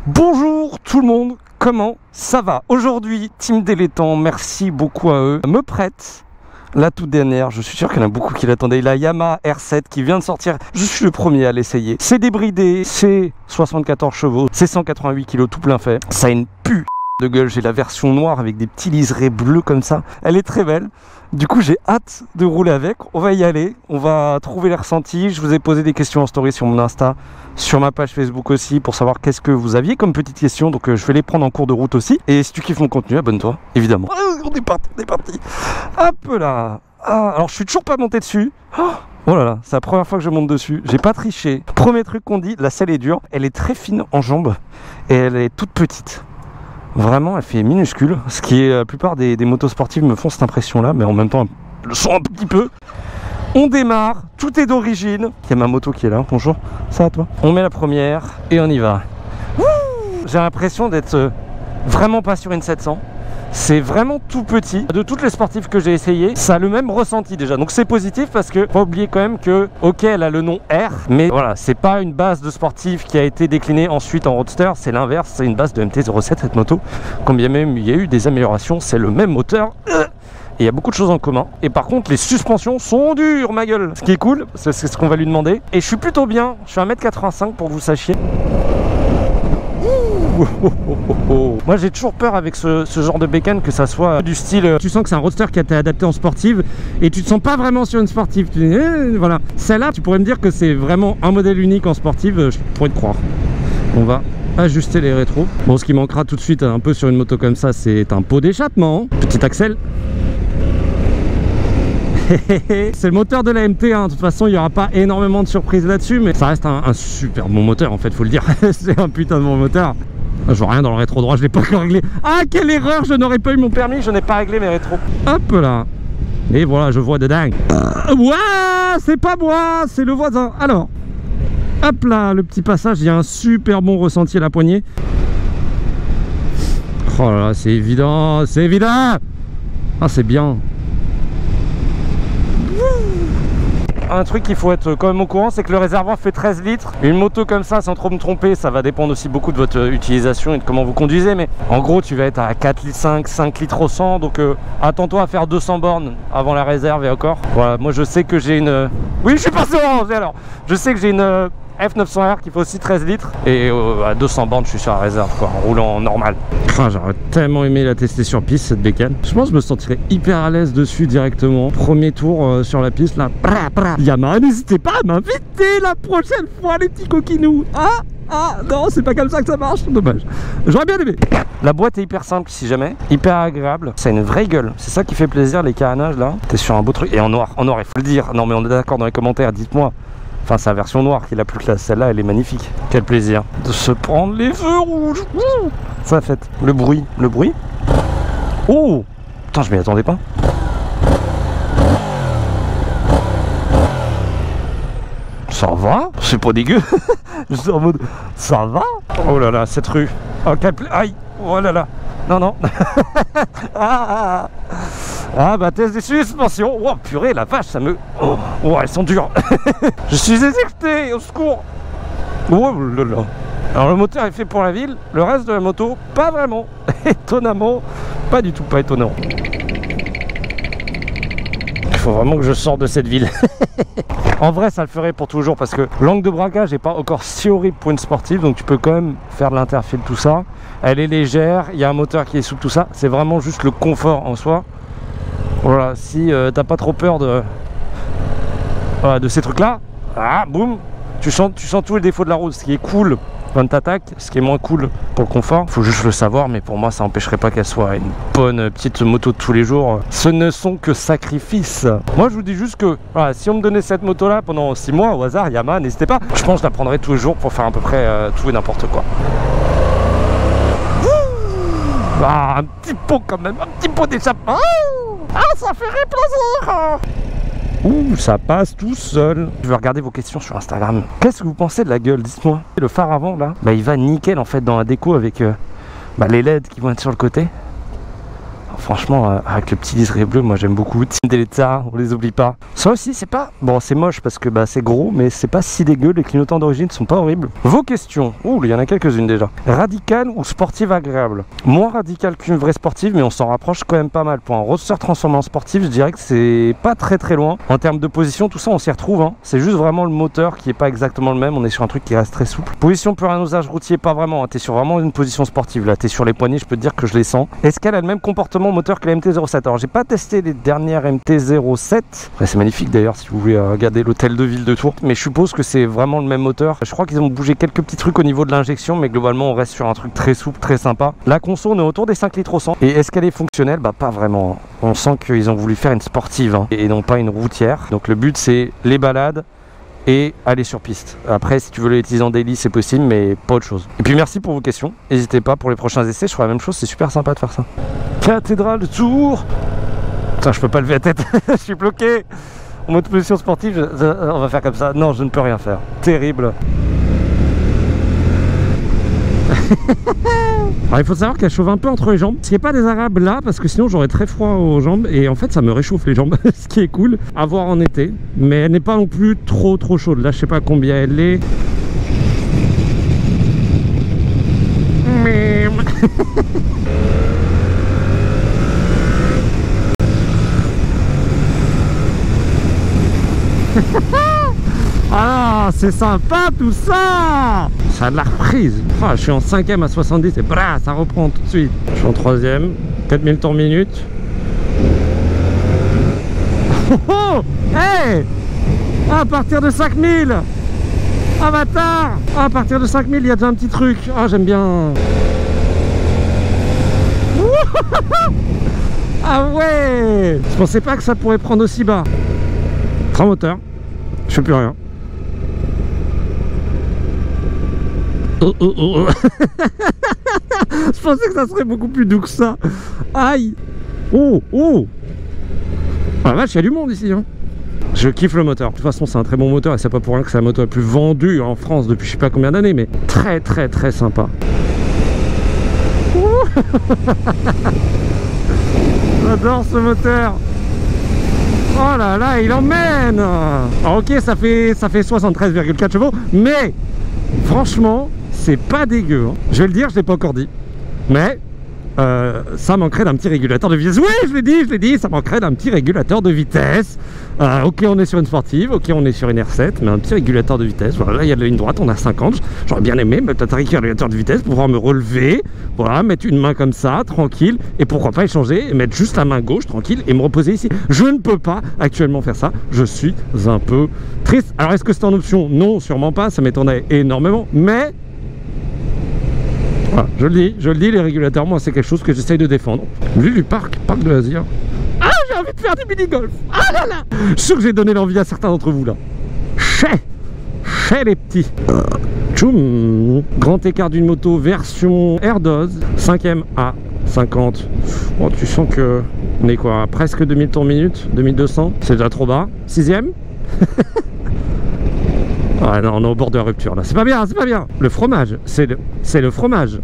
Bonjour tout le monde, comment ça va? Aujourd'hui, Team Délétant, merci beaucoup à eux, me prête la toute dernière, je suis sûr qu'il y en a beaucoup qui l'attendaient, la Yamaha R7 qui vient de sortir, je suis le premier à l'essayer. C'est débridé, c'est 74 chevaux, c'est 188 kg tout plein fait, ça a une de gueule, j'ai la version noire avec des petits liserés bleus comme ça, elle est très belle. Du coup j'ai hâte de rouler avec, on va y aller, on va trouver les ressentis. Je vous ai posé des questions en story sur mon Insta, sur ma page Facebook aussi, pour savoir qu'est-ce que vous aviez comme petites questions, donc je vais les prendre en cours de route aussi. Et si tu kiffes mon contenu, abonne-toi, évidemment. On est parti. Hop là. Alors je suis toujours pas monté dessus. Oh là là, c'est la première fois que je monte dessus, j'ai pas triché. Premier truc qu'on dit, la selle est dure, elle est très fine en jambes et elle est toute petite. Vraiment, elle fait minuscule, ce qui est la plupart des motos sportives me font cette impression-là, mais en même temps, le son un petit peu. On démarre, tout est d'origine. Il y a ma moto qui est là, bonjour, ça va toi? On met la première et on y va. J'ai l'impression d'être vraiment pas sur une 700. C'est vraiment tout petit. De toutes les sportives que j'ai essayé, ça a le même ressenti déjà. Donc c'est positif parce que faut pas oublier quand même que, ok, elle a le nom R, mais voilà, c'est pas une base de sportive qui a été déclinée ensuite en roadster, c'est l'inverse, c'est une base de MT-07 cette moto. Combien même il y a eu des améliorations, c'est le même moteur. Et il y a beaucoup de choses en commun. Et par contre, les suspensions sont dures, ma gueule. Ce qui est cool, c'est ce qu'on va lui demander. Et je suis plutôt bien, je suis 1m85 pour que vous sachiez. Moi j'ai toujours peur avec ce genre de bécane que ça soit du style tu sens que c'est un roadster qui a été adapté en sportive et tu te sens pas vraiment sur une sportive, voilà. Celle-là tu pourrais me dire que c'est vraiment un modèle unique en sportive, je pourrais te croire. On va ajuster les rétros. Bon, ce qui manquera tout de suite un peu sur une moto comme ça, c'est un pot d'échappement. Petit axel. C'est le moteur de la MT, hein. De toute façon il n'y aura pas énormément de surprises là-dessus, mais ça reste un super bon moteur en fait, faut le dire. C'est un putain de bon moteur. Je vois rien dans le rétro droit, je l'ai pas encore réglé. Ah, quelle erreur, je n'aurais pas eu mon permis, je n'ai pas réglé mes rétros. Hop là. Et voilà, je vois de dingue. Ouah, c'est pas moi, c'est le voisin. Alors, hop là, le petit passage, il y a un super bon ressenti à la poignée. Oh là là, c'est évident, c'est évident. Ah, c'est bien. Un truc qu'il faut être quand même au courant, c'est que le réservoir fait 13 litres. Une moto comme ça, sans trop me tromper, ça va dépendre aussi beaucoup de votre utilisation et de comment vous conduisez, mais en gros tu vas être à 4 litres 5 litres au 100, donc attends-toi à faire 200 bornes avant la réserve et encore. Voilà, moi je sais que j'ai une... Oui, je suis passé orange alors. Je sais que j'ai une F900R qui fait aussi 13 litres et à 200 bornes je suis sur la réserve quoi, en roulant normal. J'aurais tellement aimé la tester sur piste cette bécane. Je pense que je me sentirais hyper à l'aise dessus directement. Premier tour sur la piste là. Yamaha, n'hésitez pas à m'inviter la prochaine fois les petits coquinous. Ah non, c'est pas comme ça que ça marche, dommage. J'aurais bien aimé. La boîte est hyper simple si jamais, hyper agréable. C'est une vraie gueule, c'est ça qui fait plaisir, les carénages là. T'es sur un beau truc et en noir, il faut le dire. Non mais on est d'accord dans les commentaires, dites-moi. Enfin, c'est la version noire qui est la plus classe. Celle-là, elle est magnifique. Quel plaisir de se prendre les feux rouges. Ça fait le bruit. Oh putain, je m'y attendais pas. Ça va. C'est pas dégueu. Je suis en mode, ça va. Oh là là, cette rue. Oh, aïe. Oh là là. Non. Ah bah test des suspensions. Oh purée, la vache, ça me... Oh, elles sont dures. Je suis éjecté, au secours. Oh là là. Alors le moteur est fait pour la ville, le reste de la moto, pas vraiment. Étonnamment, pas du tout, pas étonnant. Il faut vraiment que je sorte de cette ville. En vrai, ça le ferait pour toujours parce que l'angle de braquage n'est pas encore si horrible pour une sportive, donc tu peux quand même faire de l'interfile, tout ça. Elle est légère, il y a un moteur qui est souple, tout ça. C'est vraiment juste le confort en soi. Voilà, si t'as pas trop peur de ces trucs là, boum, tu sens tous les défauts de la route, ce qui est cool quand t'attaques, ce qui est moins cool pour le confort, faut juste le savoir, mais pour moi ça n'empêcherait pas qu'elle soit une bonne petite moto de tous les jours. Ce ne sont que sacrifices. Moi je vous dis juste que voilà, si on me donnait cette moto là pendant 6 mois au hasard, Yamaha, n'hésitez pas, je pense que je la prendrais tous les jours pour faire à peu près tout et n'importe quoi. Un petit pot quand même, un petit pot d'échappement. Ça ferait plaisir. Ouh, ça passe tout seul. Je vais regarder vos questions sur Instagram. Qu'est-ce que vous pensez de la gueule? Dites-moi. Le phare avant là, bah il va nickel en fait dans la déco avec les LED qui vont être sur le côté. Franchement, avec le petit liseré bleu, moi j'aime beaucoup. Team Delta, on les oublie pas. Ça aussi, c'est pas... Bon, c'est moche parce que bah, c'est gros, mais c'est pas si dégueu. Les clignotants d'origine sont pas horribles. Vos questions. Ouh, il y en a quelques-unes déjà. Radical ou sportive agréable? Moins radical qu'une vraie sportive, mais on s'en rapproche quand même pas mal. Pour un roadster transformé en sportif, je dirais que c'est pas très loin. En termes de position, tout ça, on s'y retrouve. Hein. C'est juste vraiment le moteur qui est pas exactement le même. On est sur un truc qui reste très souple. Position pour un usage routier, pas vraiment. Hein. T'es sur vraiment une position sportive. Là, t'es sur les poignées, je peux te dire que je les sens. Est-ce qu'elle a le même comportement moteur que la MT-07? Alors, j'ai pas testé les dernières MT-07. C'est magnifique d'ailleurs si vous voulez regarder l'hôtel de ville de Tours. Mais je suppose que c'est vraiment le même moteur. Je crois qu'ils ont bougé quelques petits trucs au niveau de l'injection, mais globalement, on reste sur un truc très souple, très sympa. La conso, on est autour des 5 litres au 100. Et est-ce qu'elle est fonctionnelle? Bah, pas vraiment. On sent qu'ils ont voulu faire une sportive hein, et non pas une routière. Donc, le but, c'est les balades et aller sur piste. Après, si tu veux l'utiliser en daily, c'est possible, mais pas autre chose. Et puis merci pour vos questions. N'hésitez pas pour les prochains essais, je ferai la même chose, c'est super sympa de faire ça. Cathédrale de Tours. Putain, je peux pas lever la tête, je suis bloqué. En mode position sportive, on va faire comme ça. Non, je ne peux rien faire. Terrible. Alors il faut savoir qu'elle chauffe un peu entre les jambes, ce qui n'est pas désagréable là parce que sinon j'aurais très froid aux jambes et en fait ça me réchauffe les jambes, ce qui est cool à voir en été, mais elle n'est pas non plus trop chaude. Là je sais pas combien elle est. Ah, c'est sympa tout ça. Ça a de la reprise. Oh, je suis en 5ème à 70 et bra, ça reprend tout de suite. Je suis en 3ème, 4000 tours minute. Oh, oh, hey, à partir de 5000. Ah bâtard. À partir de 5000 il y a déjà un petit truc. Ah j'aime bien. Ah ouais. Je pensais pas que ça pourrait prendre aussi bas. Frein moteur. Je fais plus rien. Oh, oh, oh. Je pensais que ça serait beaucoup plus doux que ça. Aïe. Oh, oh. Ah la vache, il y a du monde ici hein. Je kiffe le moteur. De toute façon, c'est un très bon moteur et c'est pas pour rien que c'est le moteur le plus vendu en France depuis je sais pas combien d'années, mais très sympa. J'adore ce moteur. Oh là là, il emmène. Alors ok, ça fait 73,4 chevaux, mais franchement, c'est pas dégueu. Hein. Je vais le dire, je l'ai pas encore dit, mais ça manquerait d'un petit régulateur de vitesse. Oui, je l'ai dit, ça manquerait d'un petit régulateur de vitesse. Ok, on est sur une sportive, ok, on est sur une R7, mais un petit régulateur de vitesse. Voilà, là, il y a de la ligne droite, on a 50. J'aurais bien aimé mettre un régulateur de vitesse pour pouvoir me relever. Voilà, mettre une main comme ça, tranquille, et pourquoi pas échanger, et mettre juste la main gauche, tranquille, et me reposer ici. Je ne peux pas actuellement faire ça. Je suis un peu triste. Alors, est-ce que c'est en option? Non, sûrement pas, ça m'étonnerait énormément, mais... Voilà, je le dis, les régulateurs, moi c'est quelque chose que j'essaye de défendre. Vu du parc de loisirs. Ah, j'ai envie de faire du mini-golf. Ah là là. Je suis sûr que j'ai donné l'envie à certains d'entre vous là. Chez les petits. Tchoum. Grand écart d'une moto version AirDoz. 5ème à 50. Bon, tu sens que on est quoi, presque 2000 tours minute, 2200. C'est déjà trop bas. 6ème. Ah non, on est au bord de la rupture là, c'est pas bien, c'est pas bien. Le fromage, c'est le fromage.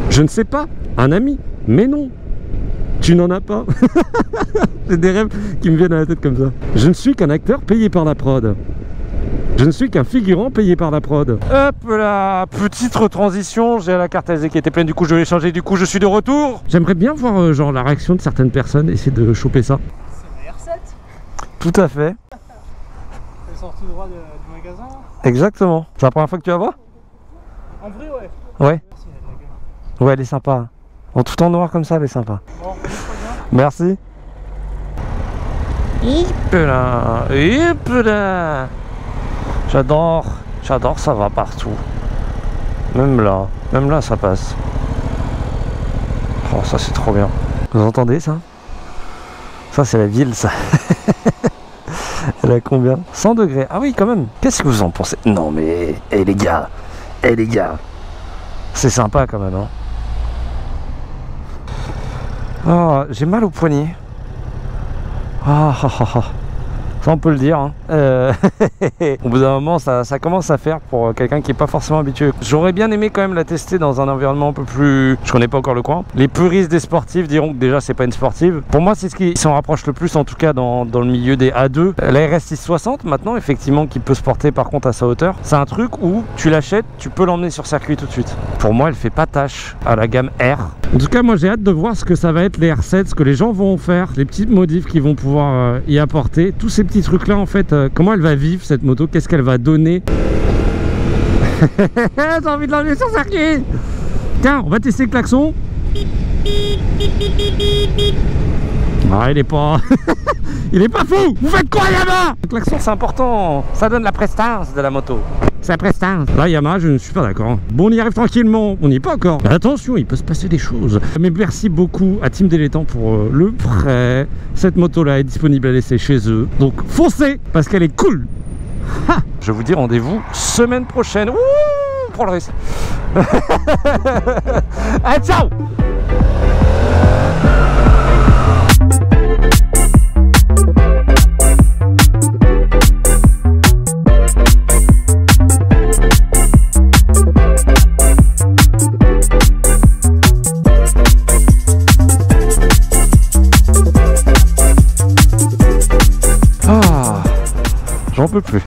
Je ne sais pas, un ami, mais non, tu n'en as pas. C'est des rêves qui me viennent à la tête comme ça. Je ne suis qu'un acteur payé par la prod. Je ne suis qu'un figurant payé par la prod. Hop là, petite retransition, j'ai la carte SD qui était pleine, du coup je l'ai changé, du coup je suis de retour. J'aimerais bien voir genre la réaction de certaines personnes, essayer de choper ça. C'est la R7. Tout à fait. Elle sort tout droit du magasin là. Exactement. C'est la première fois que tu la vois? En vrai ouais. Ouais. Merci, elle a de la gueule. Ouais, elle est sympa. En tout en noir comme ça, elle est sympa. Bon, très bien. Merci. Hip là. J'adore, ça va partout. Même là ça passe. Oh, ça c'est trop bien. Vous entendez ça? Ça c'est la ville ça. Elle a combien? 100 degrés. Ah oui quand même. Qu'est-ce que vous en pensez? Non mais, les gars, c'est sympa quand même hein. Oh, j'ai mal au poignet. Ah. Ça on peut le dire hein. Au bout d'un moment, ça commence à faire pour quelqu'un qui est pas forcément habitué. J'aurais bien aimé quand même la tester dans un environnement un peu plus... Je connais pas encore le coin. Les puristes des sportifs diront que déjà c'est pas une sportive. Pour moi, c'est ce qui s'en rapproche le plus, en tout cas dans le milieu des A2. La RS 660 maintenant, effectivement, qui peut se porter par contre à sa hauteur. C'est un truc où tu l'achètes, tu peux l'emmener sur circuit tout de suite. Pour moi, elle fait pas tâche à la gamme R. En tout cas, moi j'ai hâte de voir ce que ça va être les R7, ce que les gens vont faire, les petites modifs qu'ils vont pouvoir y apporter. Tous ces petits trucs là, en fait, comment elle va vivre cette moto, qu'est-ce qu'elle va donner. J'ai envie de l'emmener sur circuit. Tiens, on va tester le klaxon. Ah, il est pas... il est pas fou. Vous faites quoi, Yamaha? Le klaxon, c'est important. Ça donne la prestance de la moto. C'est la prestance. Là, Yamaha, je ne suis pas d'accord. Bon, on y arrive tranquillement. On n'y est pas encore. Mais attention, il peut se passer des choses. Mais merci beaucoup à Team Délétant pour le prêt. Cette moto-là est disponible à laisser chez eux. Donc, foncez, parce qu'elle est cool. Ha, je vous dis rendez-vous semaine prochaine. Ouh, prends le risque. Allez, ciao. J'en peux plus.